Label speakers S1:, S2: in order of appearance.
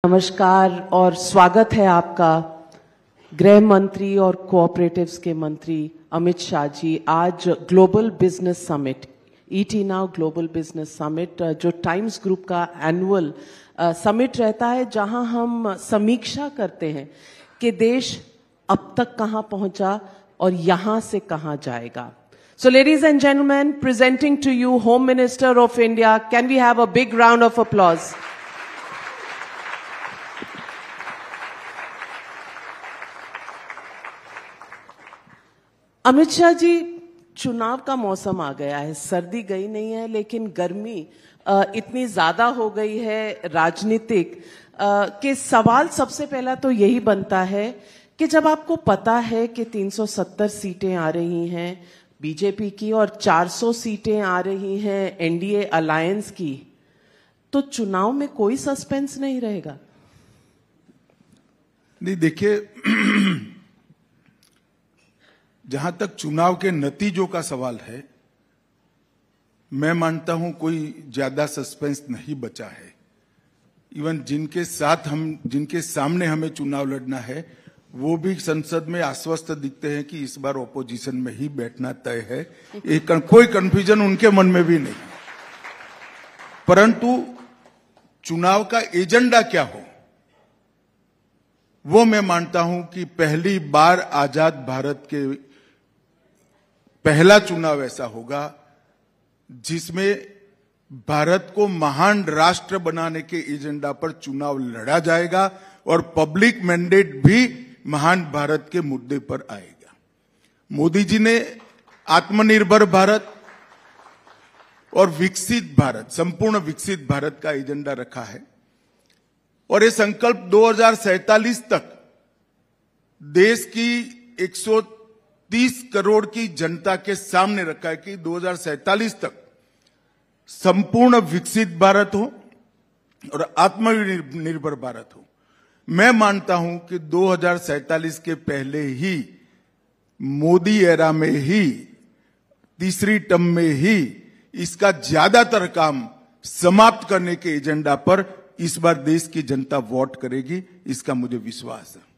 S1: नमस्कार और स्वागत है आपका गृह मंत्री और कोऑपरेटिव्स के मंत्री अमित शाह जी। आज global business summit ET now global business summit जो टाइम्स ग्रुप का एनुअल समिट रहता है, जहां हम समीक्षा करते हैं कि देश अब तक कहां पहुंचा और यहां से कहां जाएगा। So ladies and gentlemen, presenting to you Home Minister of India, can we have a big round of applause? Amit Shah ji, चुनाव का मौसम आ गया है, सर्दी गई नहीं है लेकिन गर्मी इतनी ज्यादा हो गई है राजनीतिक कि सवाल सबसे पहला तो यही बनता है कि जब आपको पता है कि 370 सीटें आ रही हैं बीजेपी की और 400 सीटें आ रही हैं एनडीए अलायंस की, तो चुनाव में कोई सस्पेंस नहीं रहेगा?
S2: नहीं, देखिए, जहां तक चुनाव के नतीजों का सवाल है, मैं मानता हूं कोई ज्यादा सस्पेंस नहीं बचा है। इवन जिनके सामने हमें चुनाव लड़ना है वो भी संसद में आश्वस्त दिखते हैं कि इस बार ऑपोजिशन में ही बैठना तय है। कोई कंफ्यूजन उनके मन में भी नहीं। परंतु चुनाव का एजेंडा क्या हो, वो मैं मानता हूं कि पहली बार आजाद भारत के पहला चुनाव ऐसा होगा जिसमें भारत को महान राष्ट्र बनाने के एजेंडा पर चुनाव लड़ा जाएगा और पब्लिक मैंडेट भी महान भारत के मुद्दे पर आएगा। मोदी जी ने आत्मनिर्भर भारत और विकसित भारत, संपूर्ण विकसित भारत का एजेंडा रखा है और ये संकल्प 2047 तक देश की 130 करोड़ की जनता के सामने रखा है कि 2047 तक संपूर्ण विकसित भारत हो और आत्मनिर्भर भारत हो। मैं मानता हूं कि 2047 के पहले ही, मोदी एरा में ही, तीसरी टर्म में ही इसका ज्यादातर काम समाप्त करने के एजेंडा पर इस बार देश की जनता वोट करेगी, इसका मुझे विश्वास है।